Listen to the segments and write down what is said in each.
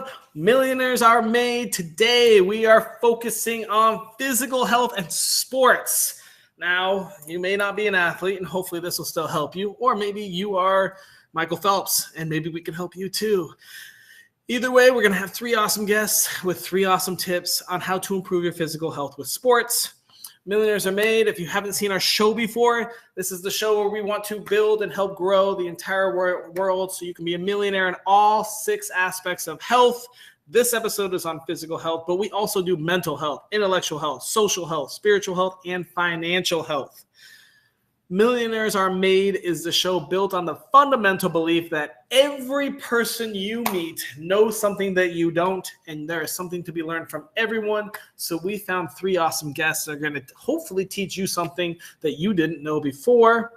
of Millionaires Are Made. Today, we are focusing on physical health and sports. Now, you may not be an athlete, and hopefully this will still help you. Or maybe you are Michael Phelps, and maybe we can help you too. Either way, we're going to have 3 awesome guests with 3 awesome tips on how to improve your physical health with sports. Millionaires Are Made. If you haven't seen our show before, this is the show where we want to build and help grow the entire world so you can be a millionaire in all 6 aspects of health. This episode is on physical health, but we also do mental health, intellectual health, social health, spiritual health, and financial health. Millionaires Are Made is the show built on the fundamental belief that every person you meet knows something that you don't, and there is something to be learned from everyone. So we found 3 awesome guests that are going to hopefully teach you something that you didn't know before.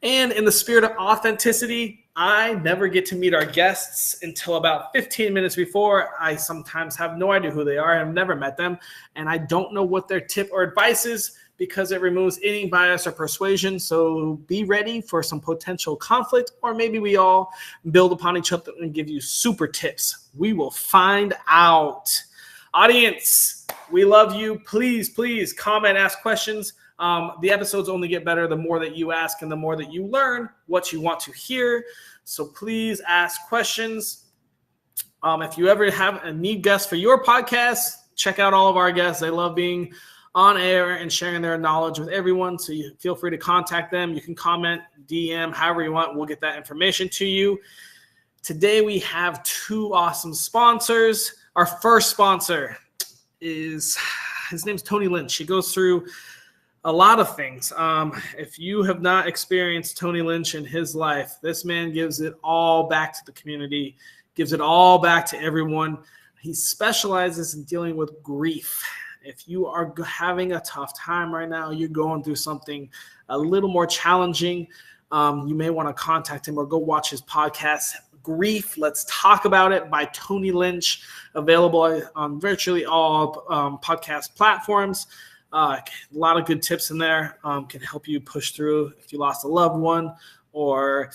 And in the spirit of authenticity, I never get to meet our guests until about 15 minutes before. I sometimes have no idea who they are. I've never met them, and I don't know what their tip or advice is, because it removes any bias or persuasion. So be ready for some potential conflict, or maybe we all build upon each other and give you super tips. We will find out. Audience, we love you. Please, please comment, ask questions. The episodes only get better the more that you ask and the more that you learn what you want to hear. So please ask questions. If you ever have a need guest for your podcast, check out all of our guests. They love being on air and sharing their knowledge with everyone. So you feel free to contact them. You can comment, DM, however you want. We'll get that information to you. Today we have 2 awesome sponsors. Our first sponsor his name's Tony Lynch. He goes through a lot of things. If you have not experienced Tony Lynch in his life, this man gives it all back to the community, gives it all back to everyone. He specializes in dealing with grief. If you are having a tough time right now, you're going through something a little more challenging, you may want to contact him or go watch his podcast, Grief, Let's Talk About It by Tony Lynch, available on virtually all podcast platforms. A lot of good tips in there, can help you push through if you lost a loved one, or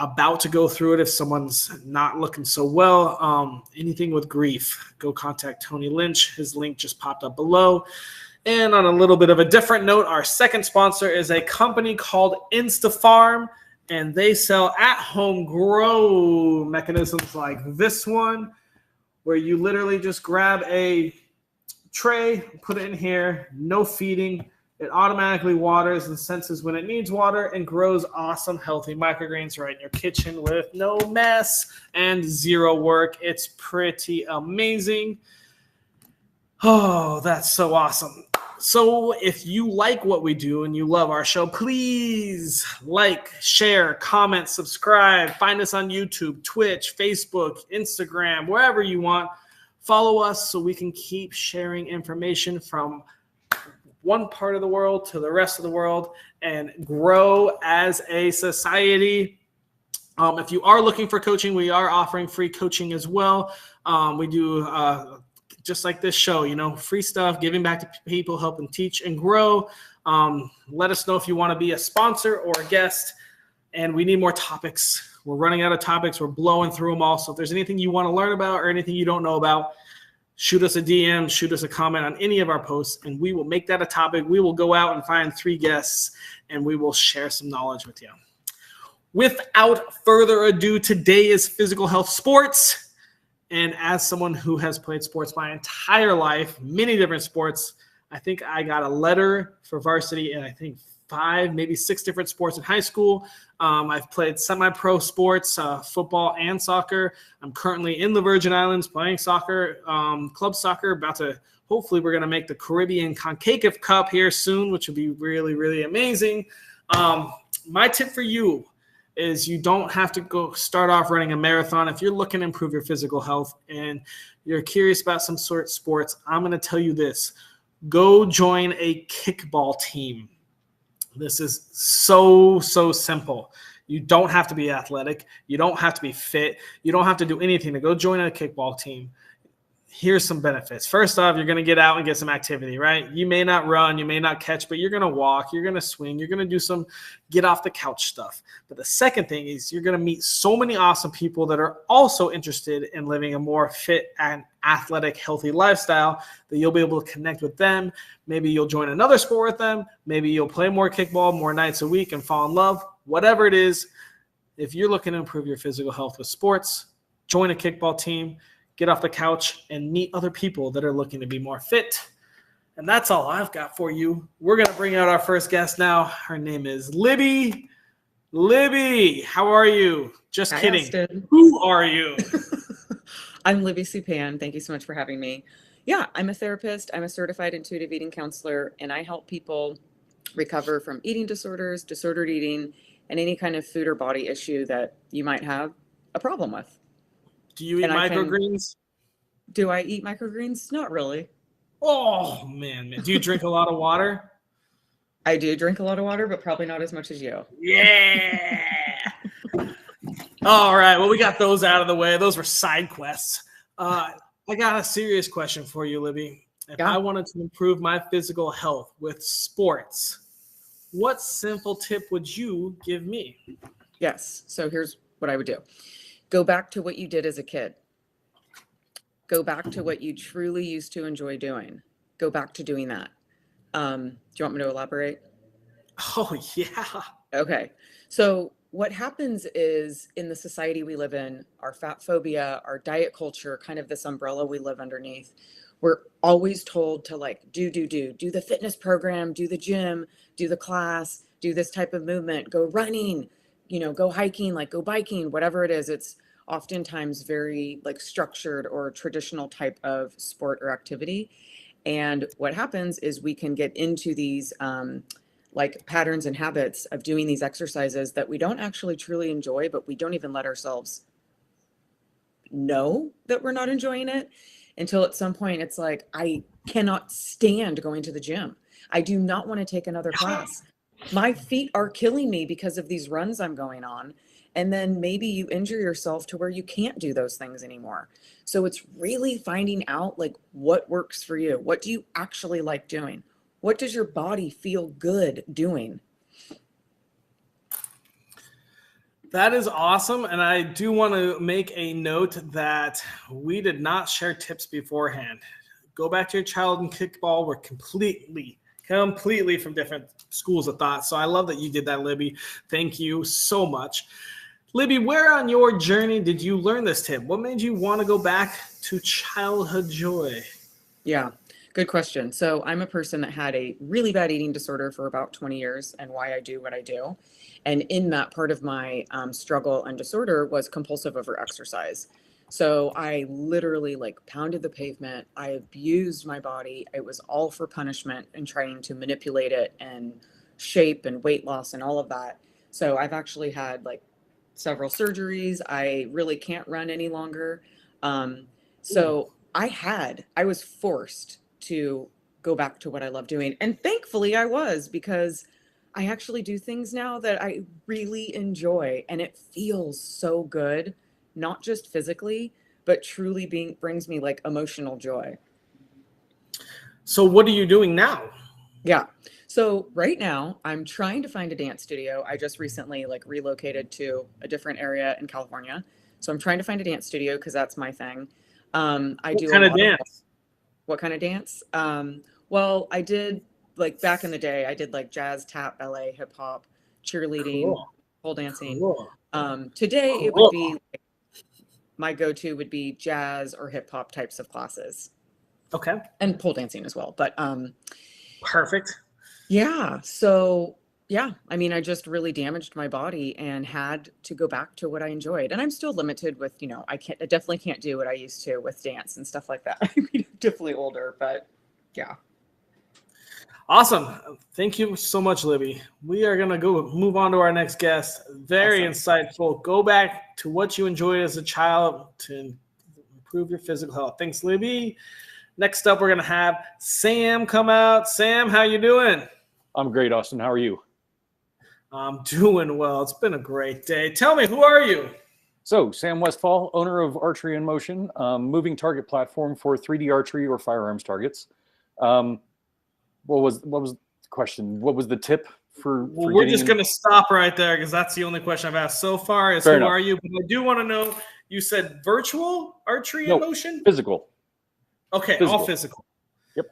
about to go through it if someone's not looking so well. Anything with grief, go contact Tony Lynch. His link just popped up below. And on a little bit of a different note, our second sponsor is a company called InstaFarm, and they sell at-home grow mechanisms like this one, where you literally just grab a tray, put it in here, no feeding. It automatically waters and senses when it needs water and grows awesome, healthy microgreens right in your kitchen with no mess and 0 work. It's pretty amazing. Oh, that's so awesome. So if you like what we do and you love our show, please like, share, comment, subscribe. Find us on YouTube, Twitch, Facebook, Instagram, wherever you want. Follow us so we can keep sharing information from one part of the world to the rest of the world and grow as a society. If you are looking for coaching, we are offering free coaching as well. We do just like this show, free stuff, giving back to people, helping teach and grow. Let us know if you want to be a sponsor or a guest, and we need more topics. We're running out of topics. We're blowing through them all. So if there's anything you want to learn about or anything you don't know about, shoot us a DM, shoot us a comment on any of our posts, and we will make that a topic. We will go out and find 3 guests, and we will share some knowledge with you. Without further ado, today is physical health sports. And as someone who has played sports my entire life, many different sports, I think I got a letter for varsity in, 5, maybe 6 different sports in high school. I've played semi-pro sports, football and soccer. I'm currently in the Virgin Islands playing soccer, club soccer. Hopefully we're going to make the Caribbean CONCACAF Cup here soon, which would be really, really amazing. My tip for you is you don't have to go start off running a marathon. If you're looking to improve your physical health and you're curious about some sort of sports, I'm going to tell you this. Go join a kickball team. This is so simple. You don't have to be athletic. You don't have to be fit. You don't have to do anything to go join a kickball team. here's some benefits. First off, you're going to get out and get some activity, right? You may not run, you may not catch, but you're going to walk, you're going to swing, you're going to do some get off the couch stuff. But the second thing is you're going to meet so many awesome people that are also interested in living a more fit and athletic, healthy lifestyle that you'll be able to connect with them. Maybe you'll join another sport with them. Maybe you'll play more kickball more nights a week and fall in love. Whatever it is, if you're looking to improve your physical health with sports, join a kickball team, get off the couch, and meet other people that are looking to be more fit. And that's all I've got for you. We're going to bring out our first guest now. Her name is Libby. Libby, how are you? Just Hi, kidding. Austin. Who are you? I'm Libby Supan. Thank you so much for having me. Yeah, I'm a therapist. I'm a certified intuitive eating counselor, and I help people recover from eating disorders, disordered eating, and any kind of food or body issue that you might have a problem with. Do you eat microgreens? Do I eat microgreens? Not really. Oh, man. Do you drink a lot of water? I do drink a lot of water, but probably not as much as you. Yeah. All right. Well, we got those out of the way. Those were side quests. I got a serious question for you, Libby. If I wanted to improve my physical health with sports, what simple tip would you give me? Yes. So here's what I would do. Go back to what you did as a kid. Go back to what you truly used to enjoy doing. Go back to doing that. Do you want me to elaborate? Oh, yeah. Okay. So what happens is in the society we live in, our fat phobia, our diet culture, kind of this umbrella we live underneath, we're always told to like do the fitness program, do the gym, do the class, do this type of movement, go running, go hiking, like go biking, whatever it is. It's oftentimes very like structured or traditional type of sport or activity. And what happens is we can get into these like patterns and habits of doing these exercises that we don't actually truly enjoy, but we don't even let ourselves know that we're not enjoying it until at some point it's like, I cannot stand going to the gym. I do not want to take another class. My feet are killing me because of these runs I'm going on. And then maybe you injure yourself to where you can't do those things anymore. So it's really finding out like what works for you. What do you actually like doing? What does your body feel good doing? That is awesome. And I do want to make a note that we did not share tips beforehand. Go back to your child and kickball. We're completely from different schools of thought. So I love that you did that, Libby. Thank you so much. Libby, where on your journey did you learn this tip? What made you want to go back to childhood joy? Yeah, good question. So I'm a person that had a really bad eating disorder for about 20 years and why I do what I do. And in that, part of my struggle and disorder was compulsive over exercise. So I literally like pounded the pavement. I abused my body. It was all for punishment and trying to manipulate it and shape and weight loss and all of that. So I've actually had like several surgeries. I really can't run any longer. So I was forced to go back to what I love doing. And thankfully I was, because I actually do things now that I really enjoy and it feels so good, not just physically, but truly brings me like emotional joy. So what are you doing now? Yeah. So right now I'm trying to find a dance studio. I just recently like relocated to a different area in California. So I'm trying to find a dance studio because that's my thing. I do what kind of dance? What kind of dance? Well, I did like back in the day, I did like jazz, tap, ballet, hip hop, cheerleading, pole dancing. Today it would be like, my go-to would be jazz or hip hop types of classes. Okay. And pole dancing as well. But perfect. Yeah. So yeah, I mean, I just really damaged my body and had to go back to what I enjoyed. And I'm still limited with, I definitely can't do what I used to with dance and stuff like that. I mean, I'm definitely older, but yeah. Awesome. Thank you so much, Libby. We are going to move on to our next guest. Very insightful. Go back to what you enjoyed as a child to improve your physical health. Thanks, Libby. Next up, we're going to have Sam come out. Sam, how you doing? I'm great, Austin. How are you? I'm doing well. It's been a great day. Tell me, who are you? So, Sam Westfall, owner of Archery in Motion, moving target platform for 3D archery or firearms targets. What was the question? What was the tip for? Well, we're just going to stop right there because that's the only question I've asked so far. Is who are you? But I do want to know. You said virtual archery in motion? Physical. Okay, all physical. Yep.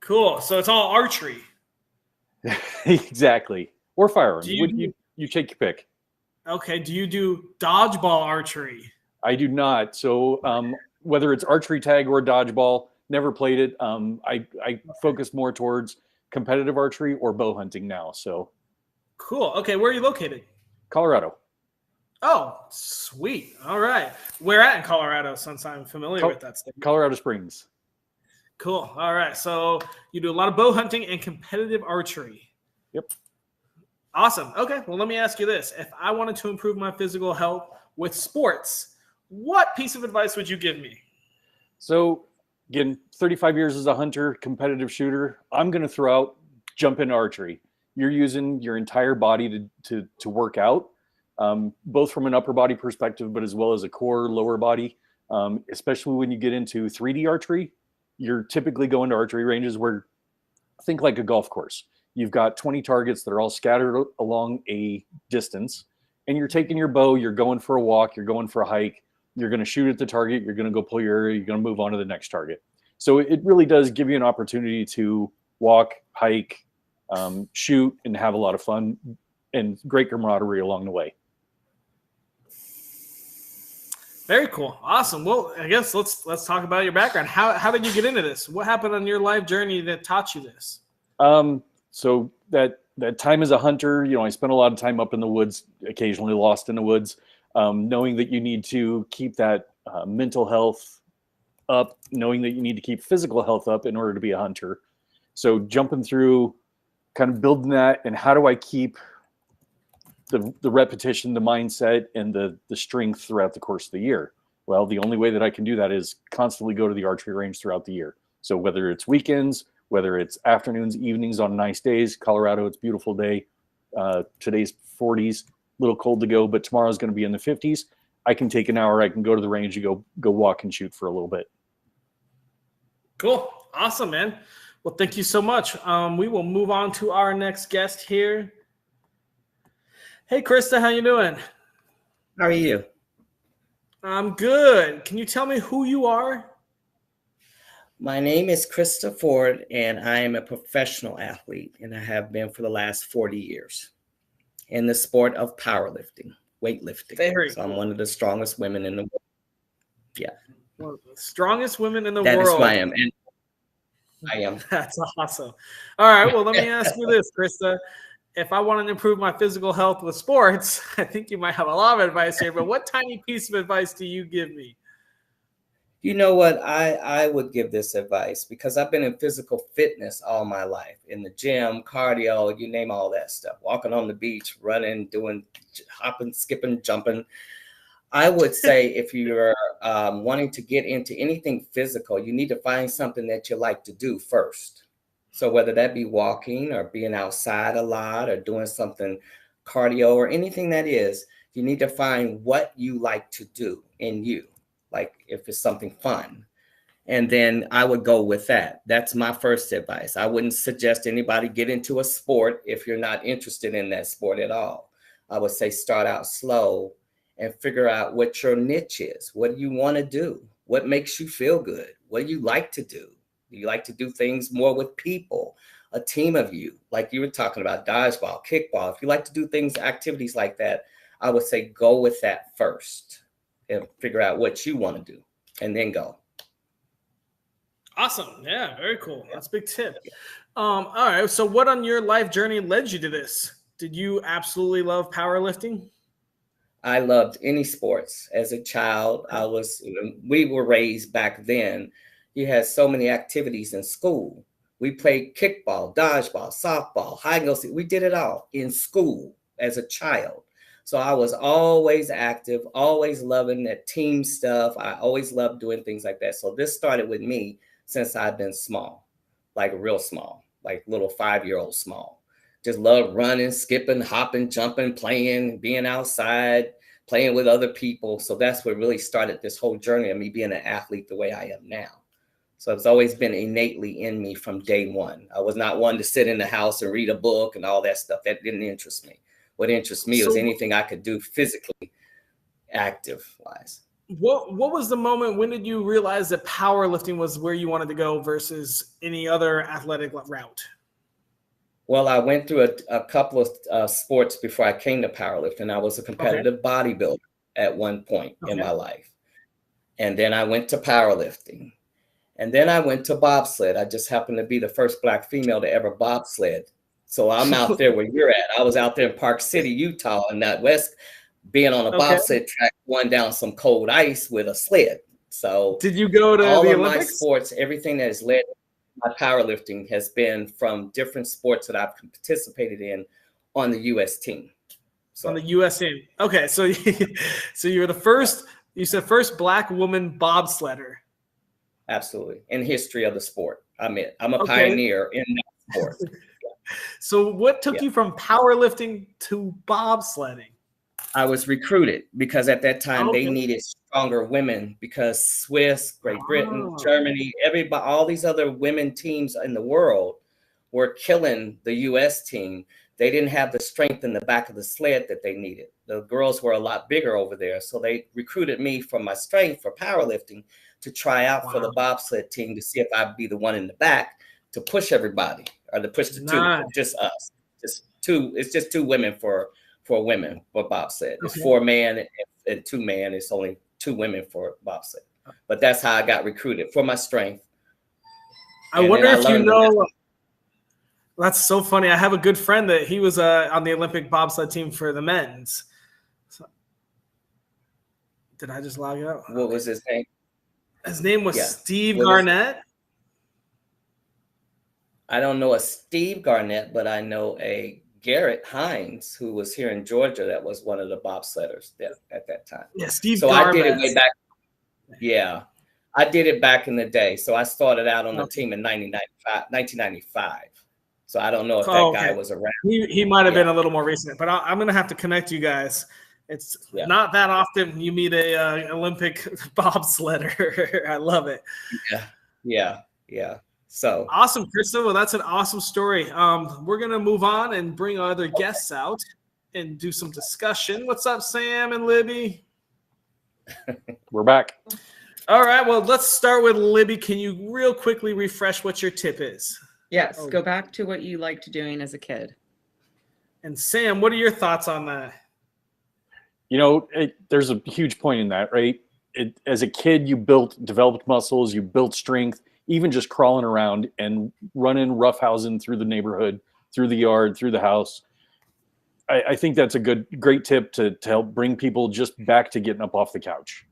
Cool. So it's all archery. Exactly. Or firearms. You take your pick. Okay. Do you do dodgeball archery? I do not. So whether it's archery tag or dodgeball, never played it. I focus more towards competitive archery or bow hunting now. So cool. Okay. Where are you located? Colorado. Oh, sweet. All right. Where at in Colorado, since I'm familiar with that state? Colorado Springs. Cool. All right. So you do a lot of bow hunting and competitive archery. Yep. Awesome. Okay. Well, let me ask you this. If I wanted to improve my physical health with sports, what piece of advice would you give me? So, again, 35 years as a hunter, competitive shooter, I'm going to throw out jump into archery. You're using your entire body to work out, both from an upper body perspective, but as well as a core, lower body, especially when you get into 3D archery. You're typically going to archery ranges where, think like a golf course. You've got 20 targets that are all scattered along a distance, and you're taking your bow, you're going for a walk, you're going for a hike, you're going to shoot at the target, you're going to go pull your arrow, you're going to move on to the next target. So it really does give you an opportunity to walk, hike, shoot, and have a lot of fun and great camaraderie along the way. Very cool. Awesome. Well, I guess let's talk about your background. How did you get into this? What happened on your life journey that taught you this? So that time as a hunter, I spent a lot of time up in the woods, occasionally lost in the woods, knowing that you need to keep that mental health up, knowing that you need to keep physical health up in order to be a hunter. So jumping through, kind of building that, and how do I keep the repetition, the mindset, and the strength throughout the course of the year? Well, the only way that I can do that is constantly go to the archery range throughout the year. So whether it's weekends, whether it's afternoons, evenings on nice days, Colorado, it's a beautiful day. Today's 40s, a little cold to go, but tomorrow's going to be in the 50s. I can take an hour. I can go to the range and go walk and shoot for a little bit. Cool. Awesome, man. Well, thank you so much. We will move on to our next guest here. Hey, Krista, how you doing? How are you? I'm good. Can you tell me who you are? My name is Krista Ford, and I am a professional athlete, and I have been for the last 40 years in the sport of powerlifting, weightlifting. Very cool. I'm one of the strongest women in the world. Yeah. One of the strongest women in the world. That is who I am. And I am. That's awesome. All right. Well, let me ask you this, Krista. If I wanted to improve my physical health with sports, I think you might have a lot of advice here, but what tiny piece of advice do you give me? You know what? I would give this advice because I've been in physical fitness all my life, in the gym, cardio, you name all that stuff, walking on the beach, running, doing hopping, skipping, jumping. I would say if you're wanting to get into anything physical, you need to find something that you like to do first. So whether that be walking or being outside a lot or doing something cardio or anything that is, you need to find what you like to do in you. Like if it's something fun. And then I would go with that. That's my first advice. I wouldn't suggest anybody get into a sport if you're not interested in that sport at all. I would say start out slow and figure out what your niche is. What do you want to do? What makes you feel good? What do you like to do? Do you like to do things more with people, a team of you? Like you were talking about dodgeball, kickball. If you like to do things, activities like that, I would say go with that first. And figure out what you want to do and then go. Awesome. Yeah, very cool. That's a big tip. All right. So what on your life journey led you to this? Did you absolutely love powerlifting? I loved any sports. As a child, we were raised back then. You had so many activities in school. We played kickball, dodgeball, softball, hide and go seek. We did it all in school as a child. So I was always active, always loving that team stuff. I always loved doing things like that. So this started with me since I've been small, like real small, like little 5-year-old small. Just love running, skipping, hopping, jumping, playing, being outside, playing with other people. So that's what really started this whole journey of me being an athlete the way I am now. So it's always been innately in me from day one. I was not one to sit in the house and read a book and all that stuff. That didn't interest me. What interests me was anything I could do physically, active wise. What was the moment? When did you realize that powerlifting was where you wanted to go versus any other athletic route? Well, I went through a couple of sports before I came to powerlifting. I was a competitive bodybuilder at one point in my life. And then I went to powerlifting. And then I went to bobsled. I just happened to be the first Black female to ever bobsled. So I'm out there where you're at. I was out there in Park City, Utah, in that west, being on a bobsled track, going down some cold ice with a sled. So did you go to all the of Olympics? my sports, everything that has led my powerlifting has been from different sports that I've participated in on the U.S. team. So, on the U.S. team. Okay, so so you were the first. You said first Black woman bobsledder. Absolutely, in history of the sport. I'm a pioneer in that sport. So what took you from powerlifting to bobsledding? I was recruited because at that time they needed stronger women, because Swiss, Great Britain, Germany, everybody, all these other women teams in the world were killing the U.S. team. They didn't have the strength in the back of the sled that they needed. The girls were a lot bigger over there. So they recruited me from my strength for powerlifting to try out for the bobsled team to see if I'd be the one in the back to push everybody, or to push the two, just us. It's just two women for women for bobsled. It's 4 man and 2 man. It's only 2 women for bobsled. But that's how I got recruited, for my strength. I wonder if you know. That's so funny. I have a good friend that he was on the Olympic bobsled team for the men's. So, did I just log out? What was his name? His name was Steve Garnett. I don't know a Steve Garnett, but I know a Garrett Hines, who was here in Georgia, that was one of the bobsledders at that time. Yeah, Steve. So I did it way back. Yeah, I did it back in the day. So I started out on the team in 1995. So I don't know if that guy was around. He might have been a little more recent, but I'm going to have to connect you guys. It's not that often you meet a Olympic bobsledder. I love it. Yeah. So awesome, Krista. Well, that's an awesome story. We're going to move on and bring our other guests out and do some discussion. What's up, Sam and Libby? We're back. All right. Well, let's start with Libby. Can you real quickly refresh what your tip is? Yes. Go back to what you liked doing as a kid. And Sam, what are your thoughts on that? You know, there's a huge point in that, right? As a kid, you developed muscles, you built strength, even just crawling around and running, roughhousing through the neighborhood, through the yard, through the house. I think that's a great tip to help bring people just back to getting up off the couch.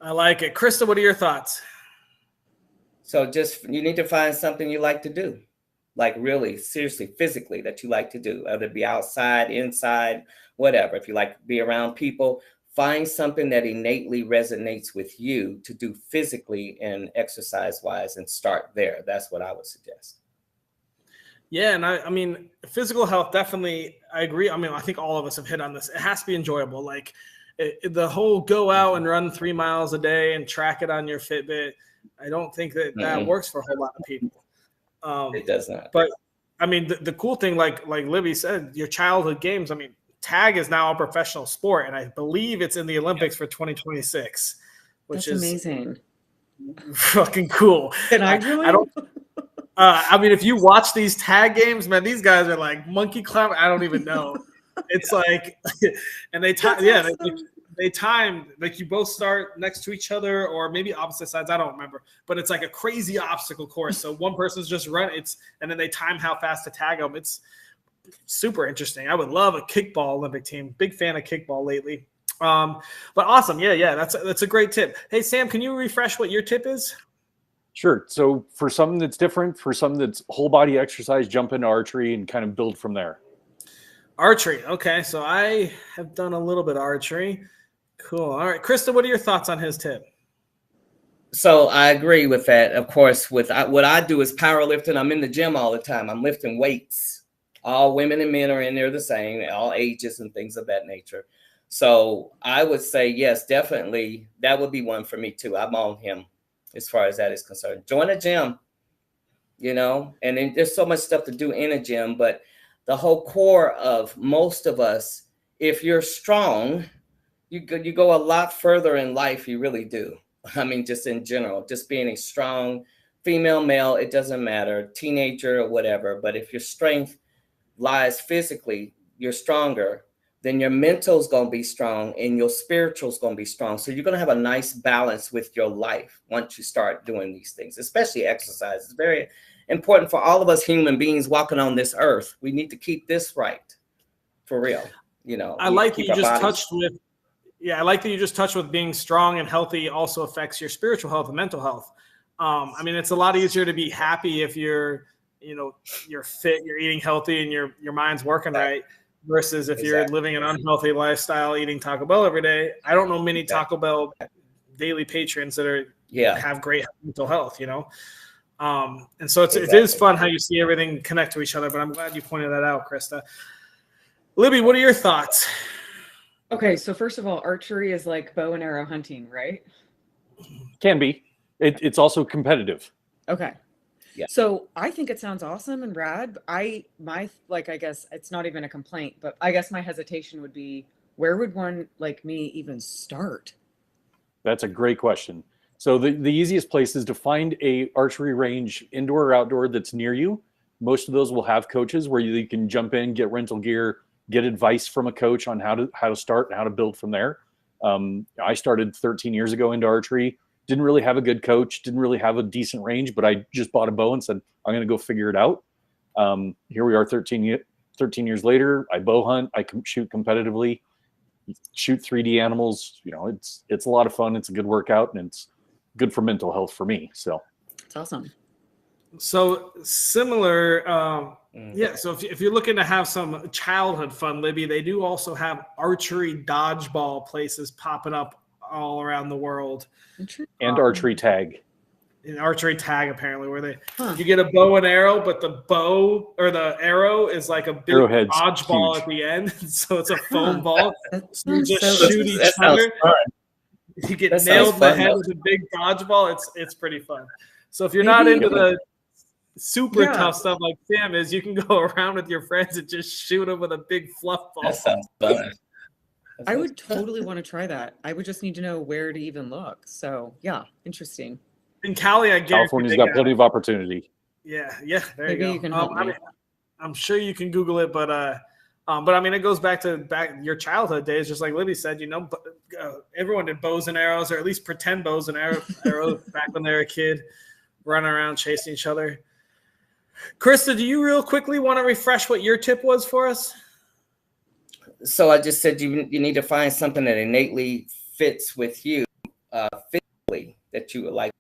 I like it. Krista, what are your thoughts? So you need to find something you like to do, like really seriously, physically, that you like to do, whether it be outside, inside, whatever. If you like to be around people, find something that innately resonates with you to do physically and exercise wise, and start there. That's what I would suggest. Yeah. And I mean, physical health, definitely. I agree. I mean, I think all of us have hit on this. It has to be enjoyable. Like the whole go out and run 3 miles a day and track it on your Fitbit. I don't think that works for a whole lot of people. It does not. But I mean, the cool thing, like Libby said, your childhood games, I mean, tag is now a professional sport, and I believe it's in the Olympics for 2026, which is amazing. Fucking cool. Can I join? I don't. I mean, if you watch these tag games, man, these guys are like monkey climb. I don't even know. It's like, and they time, they time, like you both start next to each other or maybe opposite sides. I don't remember, but it's like a crazy obstacle course. So one person's just run and then they time how fast to tag them. It's super interesting. I would love a kickball Olympic team. Big fan of kickball lately. But awesome. Yeah. That's a great tip. Hey, Sam, can you refresh what your tip is? Sure. So for something that's different, for something that's whole body exercise, jump into archery and kind of build from there. Archery. Okay. So I have done a little bit of archery. Cool. All right. Krista, what are your thoughts on his tip? So I agree with that. Of course, what I do is powerlifting. I'm in the gym all the time. I'm lifting weights. All women and men are in there the same, all ages and things of that nature. So I would say, yes, definitely. That would be one for me too. I'm on him as far as that is concerned. Join a gym, and then there's so much stuff to do in a gym, but the whole core of most of us, if you're strong, you go a lot further in life. You really do. I mean, just in general, just being a strong female, male, it doesn't matter, teenager or whatever. But if your strength lies physically, you're stronger, then your mental's going to be strong and your spiritual's going to be strong. So you're going to have a nice balance with your life once you start doing these things, especially exercise. It's very important for all of us human beings walking on this earth. We need to keep this right, for real. I like that you just touched with, I like that you just touched with being strong and healthy also affects your spiritual health and mental health. I mean, it's a lot easier to be happy if you're fit, you're eating healthy, and your mind's working right, versus if you're living an unhealthy lifestyle, eating Taco Bell every day. I don't know many Taco Bell daily patrons that have great mental health, and so it is fun how you see everything connect to each other. But I'm glad you pointed that out, Krista. Libby, what are your thoughts? Okay, so first of all, archery is like bow and arrow hunting, right? Can be. It's also competitive. Okay. Yeah. So I think it sounds awesome and rad. I guess it's not even a complaint, but I guess my hesitation would be, where would one like me even start? That's a great question. So the easiest place is to find a archery range, indoor or outdoor, that's near you. Most of those will have coaches where you can jump in, get rental gear, get advice from a coach on how to start and how to build from there. I started 13 years ago into archery. Didn't really have a good coach, didn't really have a decent range, but I just bought a bow and said, I'm going to go figure it out. Here we are 13 years later. I bow hunt, I shoot competitively, shoot 3D animals. It's a lot of fun. It's a good workout, and it's good for mental health for me. So it's awesome. So similar, so if you're looking to have some childhood fun, Libby, they do also have archery dodgeball places popping up all around the world. And archery tag. An archery tag, apparently, where you get a bow and arrow, but the bow or the arrow is like a big dodgeball at the end. So it's a foam ball. So you just shoot each other. You get nailed in the head with a big dodgeball. It's pretty fun. So if you're not into the super tough stuff like Sam is, you can go around with your friends and just shoot them with a big fluff ball. That sounds fun. I would totally want to try that. I would just need to know where to even look. So yeah, interesting. In Cali, I guarantee California's got plenty of opportunity. Yeah, there Maybe you go. You can help me. I'm sure you can Google it, but I mean, it goes back to your childhood days, just like Libby said. Everyone did bows and arrows, or at least pretend bows and arrows back when they were a kid, running around chasing each other. Krista, do you real quickly want to refresh what your tip was for us? So I just said you need to find something that innately fits with you physically that you would like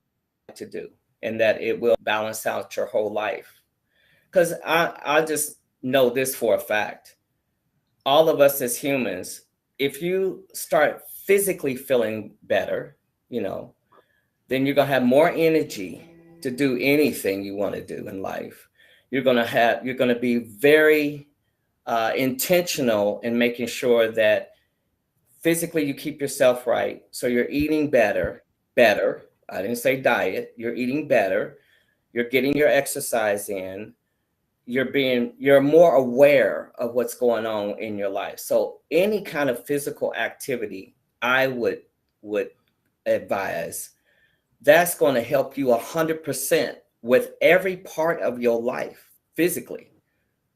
to do, and that it will balance out your whole life. Because I just know this for a fact. All of us as humans, if you start physically feeling better, then you're going to have more energy to do anything you want to do in life. You're going to be very intentional in making sure that physically you keep yourself right. So you're eating better. I didn't say diet. You're eating better. You're getting your exercise in. You're more aware of what's going on in your life. So any kind of physical activity, I would advise, that's going to help you 100% with every part of your life physically.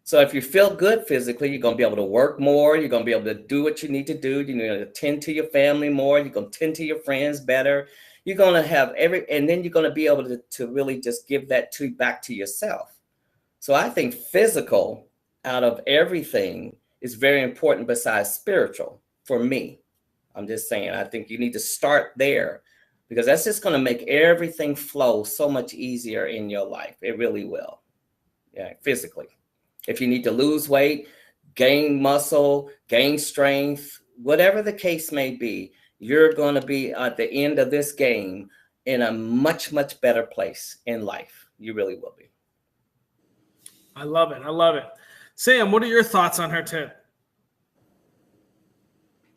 So if you feel good physically, you're going to be able to work more. You're going to be able to do what you need to do. You're going to tend to your family more. You're going to tend to your friends better. You're going to have and then you're going to be able to really just give that back to yourself. So I think physical out of everything is very important besides spiritual for me. I'm just saying, I think you need to start there, because that's just going to make everything flow so much easier in your life. It really will. Yeah, physically. If you need to lose weight, gain muscle, gain strength, whatever the case may be, you're going to be at the end of this game in a much, much better place in life. You really will be. I love it. Sam, what are your thoughts on her tip?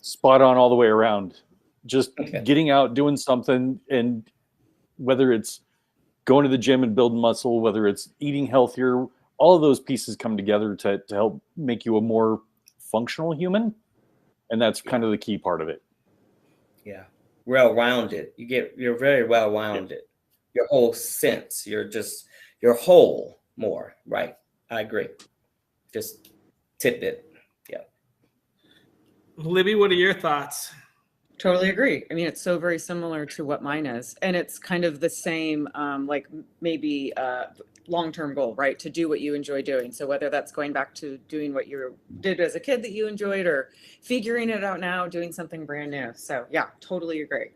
Spot on all the way around. Just Okay. getting out, doing something, and whether it's going to the gym and building muscle, whether it's eating healthier, all of those pieces come together to help make you a more functional human. And that's kind of the key part of it. Yeah. Well-rounded. You're very well-rounded. Your whole sense. You're whole more. Right. I agree. Just tidbit. Yeah. Libby, what are your thoughts? Totally agree. I mean, it's so very similar to what mine is. And it's kind of the same, like maybe long-term goal, right? To do what you enjoy doing. So whether that's going back to doing what you did as a kid that you enjoyed, or figuring it out now, doing something brand new. So yeah, totally agree.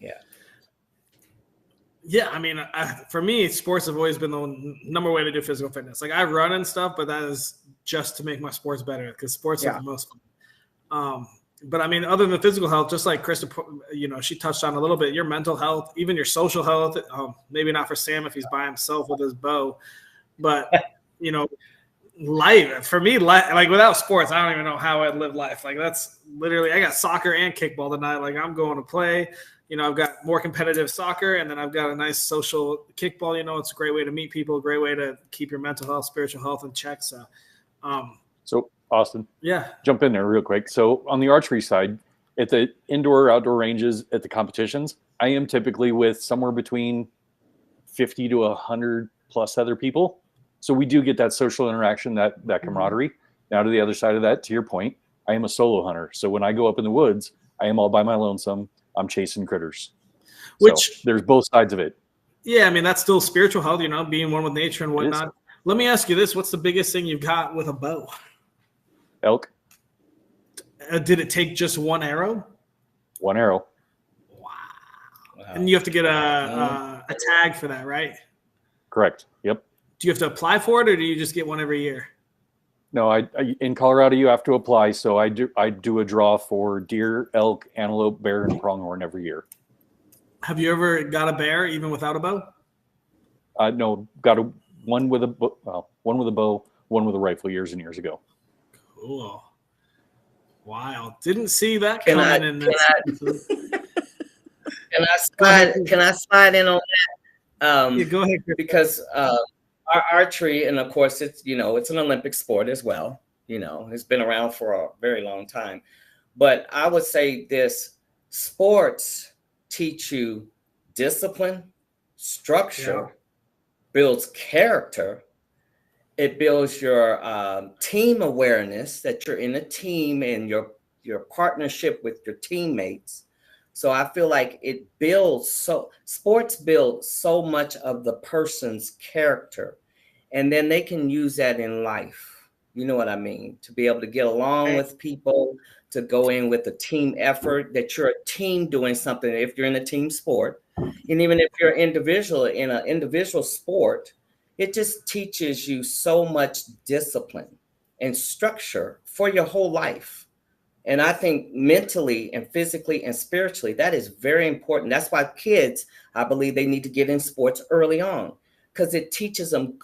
Yeah. Yeah, I mean, for me, sports have always been the number one way to do physical fitness. Like I run and stuff, but that is just to make my sports better because sports are the most fun. But I mean, other than the physical health, just like Krista, she touched on a little bit, your mental health, even your social health, maybe not for Sam if he's by himself with his bow, but, life, for me, like without sports, I don't even know how I'd live life. Like that's literally, I got soccer and kickball tonight. Like I'm going to play, I've got more competitive soccer and then I've got a nice social kickball, it's a great way to meet people, a great way to keep your mental health, spiritual health in check. So, Austin, yeah, jump in there real quick. So on the archery side, at the indoor, outdoor ranges, at the competitions, I am typically with somewhere between 50 to 100 plus other people. So we do get that social interaction, that camaraderie. Now to the other side of that, to your point, I am a solo hunter. So when I go up in the woods, I am all by my lonesome. I'm chasing critters. Which there's both sides of it. Yeah, I mean, that's still spiritual health, being one with nature and whatnot. Let me ask you this. What's the biggest thing you've got with a bow? Elk. Did it take just one arrow? One arrow. Wow. And you have to get a tag for that, right? Correct. Yep. Do you have to apply for it, or do you just get one every year? No, I in Colorado you have to apply. So I do a draw for deer, elk, antelope, bear, and pronghorn every year. Have you ever got a bear even without a bow? No, got one with a bow, one with a rifle years and years ago. Cool. Wow. Didn't see that coming in this. Can I slide in on that? Yeah, go ahead. Because our archery, and of course it's it's an Olympic sport as well. It's been around for a very long time. But I would say this: sports teach you discipline, structure, builds character. It builds your team awareness that you're in a team and your partnership with your teammates. So I feel like sports build so much of the person's character, and then they can use that in life. You know what I mean? To be able to get along with people, to go in with a team effort, that you're a team doing something if you're in a team sport. And even if you're individual in an individual sport, it just teaches you so much discipline and structure for your whole life. And I think mentally and physically and spiritually, that is very important. That's why kids, I believe they need to get in sports early on, because it teaches them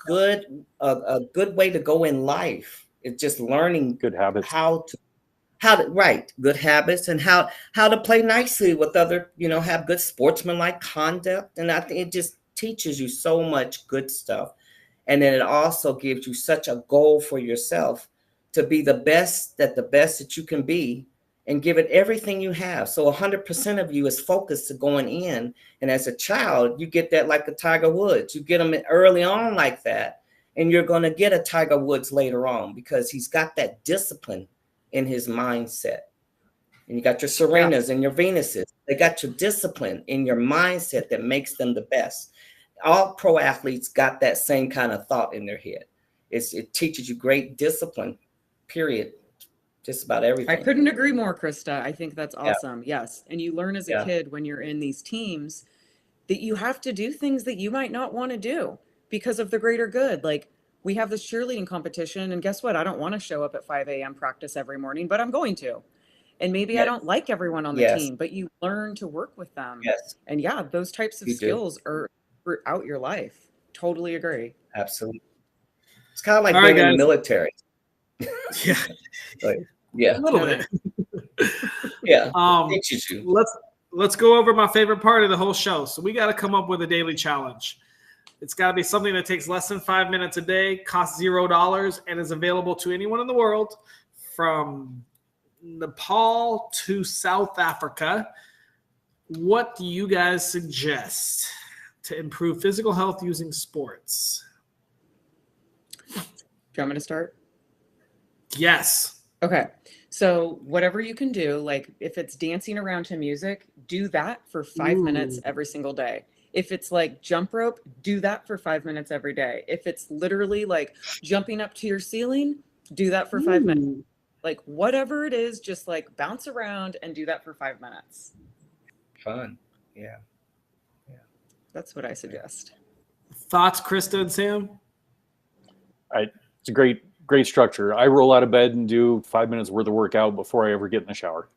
a good way to go in life. It's just learning good habits, good habits, and how to play nicely with other, have good sportsmanlike conduct. And I think it just teaches you so much good stuff. And then it also gives you such a goal for yourself to be the best that you can be, and give it everything you have. So 100% of you is focused to going in. And as a child, you get that like a Tiger Woods. You get them early on like that, and you're going to get a Tiger Woods later on, because he's got that discipline in his mindset. And you got your Serenas and your Venuses. They got your discipline in your mindset that makes them the best. All pro athletes got that same kind of thought in their head. It teaches you great discipline, period. Just about everything. I couldn't agree more, Krista. I think that's awesome. Yes. And you learn as a kid when you're in these teams that you have to do things that you might not want to do because of the greater good. Like we have this cheerleading competition, and guess what? I don't want to show up at 5 a.m. practice every morning, but I'm going to. And maybe I don't like everyone on the team, but you learn to work with them. Yes. And those types of skills are throughout your life. Totally agree. Absolutely. It's kind of like being in the military. Yeah. Yeah. A little Okay. bit. Yeah. Um, Teaches you. let's go over my favorite part of the whole show. So we got to come up with a daily challenge. It's got to be something that takes less than 5 minutes a day, costs $0, and is available to anyone in the world, from Nepal to South Africa. What do you guys suggest to improve physical health using sports? Do you want me to start? Yes. Okay. So whatever you can do, like if it's dancing around to music, do that for 5 minutes Ooh. every single day. If it's like jump rope, do that for 5 minutes every day. If it's literally like jumping up to your ceiling, do that for 5 minutes. Ooh. Like whatever it is, just like bounce around and do that for 5 minutes. Fun. Yeah. That's what I suggest. Thoughts, Krista and Sam? It's a great structure. I roll out of bed and do 5 minutes worth of workout before I ever get in the shower.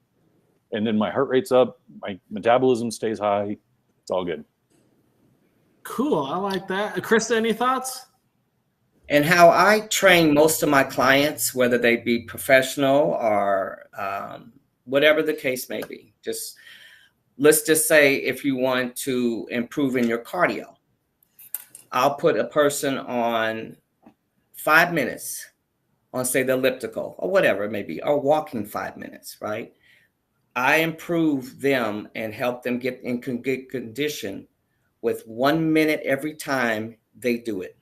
And then my heart rate's up, my metabolism stays high. It's all good. Cool. I like that. Krista, any thoughts? And how I train most of my clients, whether they be professional or whatever the case may be, let's just say if you want to improve in your cardio, I'll put a person on 5 minutes on, say, the elliptical or whatever it may be, or walking 5 minutes, right? I improve them and help them get in good condition with 1 minute every time they do it.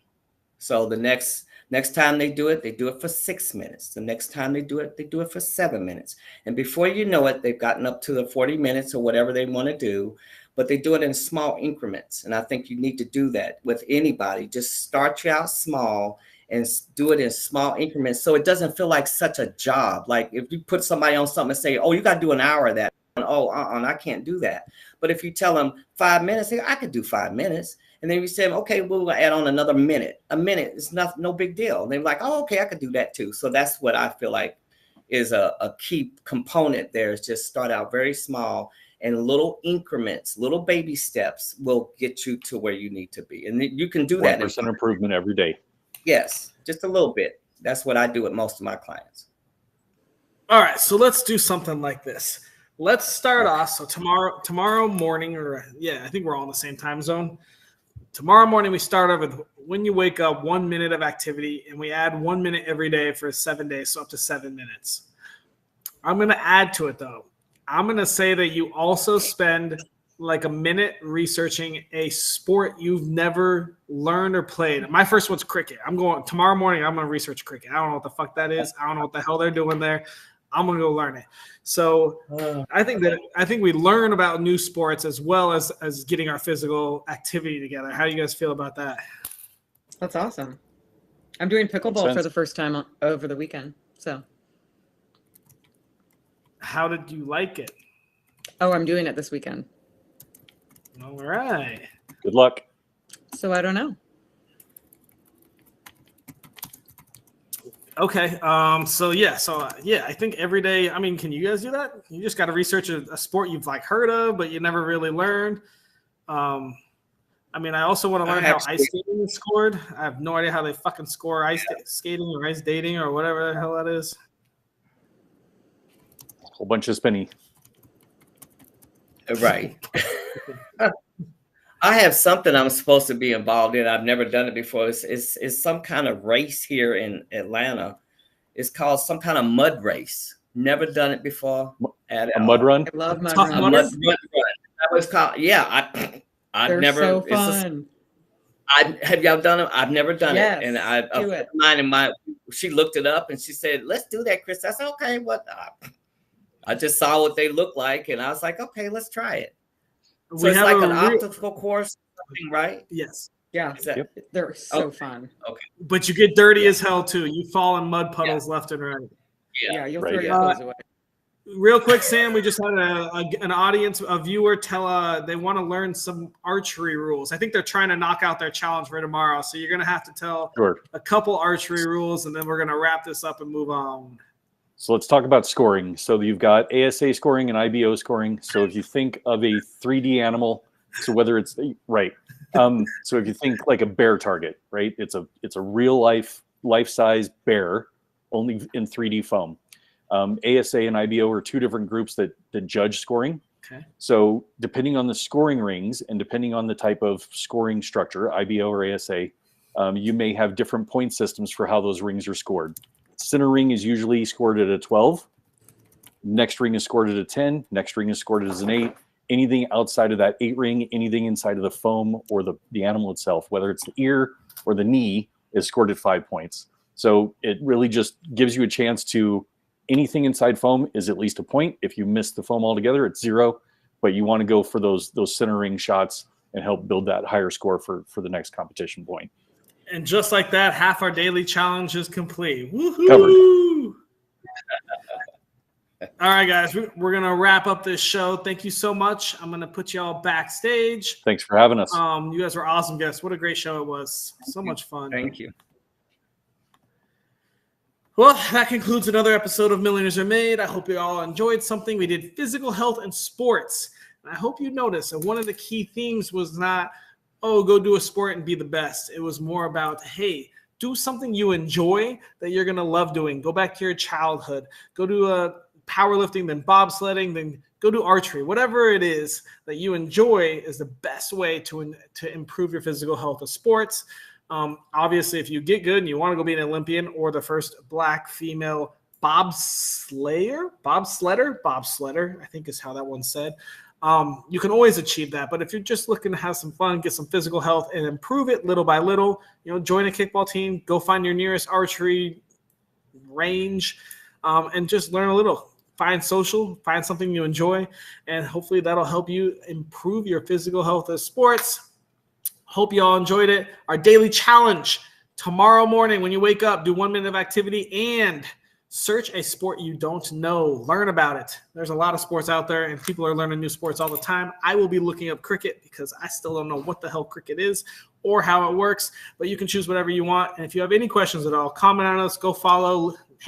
So the next time they do it for 6 minutes. The next time they do it for 7 minutes. And before you know it, they've gotten up to the 40 minutes or whatever they want to do, but they do it in small increments. And I think you need to do that with anybody. Just start you out small and do it in small increments so it doesn't feel like such a job. Like if you put somebody on something and say, oh, you got to do an hour of that. Oh, I can't do that. But if you tell them 5 minutes, I could do 5 minutes. And then you say, okay, we'll add on another minute. A minute is no big deal. And they're like, oh, okay, I could do that too. So that's what I feel like is a key component there, is just start out very small, and little increments, little baby steps will get you to where you need to be. And you can do that. 1% improvement every day. Yes, just a little bit. That's what I do with most of my clients. All right, so let's do something like this. Let's start off. So tomorrow morning, I think we're all in the same time zone. Tomorrow morning, we start off with when you wake up, 1 minute of activity, and we add 1 minute every day for 7 days, so up to 7 minutes. I'm going to add to it, though. I'm going to say that you also spend like a minute researching a sport you've never learned or played. My first one's cricket. Tomorrow morning, I'm going to research cricket. I don't know what the fuck that is. I don't know what the hell they're doing there. I'm going to go learn it. So I think we learn about new sports as well as getting our physical activity together. How do you guys feel about that? That's awesome. I'm doing pickleball for the first time over the weekend. So how did you like it? Oh, I'm doing it this weekend. All right. Good luck. So I don't know. Okay. I think every day. I mean, can you guys do that? You just got to research a sport you've like heard of, but you never really learned. I mean, I also want to learn how ice skating is scored. I have no idea how they fucking score ice skating or ice dating or whatever the hell that is. A whole bunch of spinny. Right. I have something I'm supposed to be involved in. I've never done it before. It's some kind of race here in Atlanta. It's called some kind of mud race. Never done it before. A mud run? I love mud Tough runs. Mud run. That was called. Yeah, I've They're never. so fun. Have y'all done it? I've never done Yes, it. And a friend of mine, she looked it up and she said, "Let's do that, Chris." I said, "Okay, what?" I just saw what they look like, and I was like, "Okay, let's try it." So it's like an obstacle course, right? Yes. Yeah, they're so fun. Okay. But you get dirty as hell too. You fall in mud puddles left and right. Yeah, you'll Right. throw your clothes away. Real quick, Sam, we just had an audience, a viewer tell they want to learn some archery rules. I think they're trying to knock out their challenge for tomorrow. So you're going to have to tell a couple archery rules, and then we're going to wrap this up and move on. So let's talk about scoring. So you've got ASA scoring and IBO scoring. So if you think of a 3D animal, so whether it's so if you think like a bear target, right? It's a real life-size bear, only in 3D foam. ASA and IBO are two different groups that judge scoring. Okay. So depending on the scoring rings and depending on the type of scoring structure, IBO or ASA, you may have different point systems for how those rings are scored. Center ring is usually scored at a 12. Next ring is scored at a 10. Next ring is scored as an 8. Anything outside of that 8 ring, anything inside of the foam or the animal itself, whether it's the ear or the knee, is scored at 5 points. So it really just gives you a chance to, anything inside foam is at least a point. If you miss the foam altogether, it's 0. But you want to go for those center ring shots and help build that higher score for the next competition point. And just like that, half our daily challenge is complete. Woohoo! Covered. All right, guys, we're going to wrap up this show. Thank you so much. I'm going to put you all backstage. Thanks for having us. You guys were awesome guests. What a great show it was. So much fun. Thank you. Well, that concludes another episode of Millionaires Are Made. I hope you all enjoyed something. We did physical health and sports. And I hope you noticed that one of the key themes was not, oh, go do a sport and be the best. It was more about, hey, do something you enjoy that you're going to love doing. Go back to your childhood. Go do powerlifting, then bobsledding, then go do archery. Whatever it is that you enjoy is the best way to improve your physical health of sports. Obviously, if you get good and you want to go be an Olympian or the first Black female bobsledder, I think is how that one's said, you can always achieve that. But if you're just looking to have some fun, get some physical health and improve it little by little, join a kickball team, go find your nearest archery range, and just learn a little. Find something you enjoy, and hopefully that'll help you improve your physical health as sports. Hope you all enjoyed it. Our daily challenge tomorrow morning when you wake up, do 1 minute of activity and search a sport you don't know. Learn about it. There's a lot of sports out there and people are learning new sports all the time. I will be looking up cricket because I still don't know what the hell cricket is or how it works, but you can choose whatever you want. And if you have any questions at all, comment on us, go follow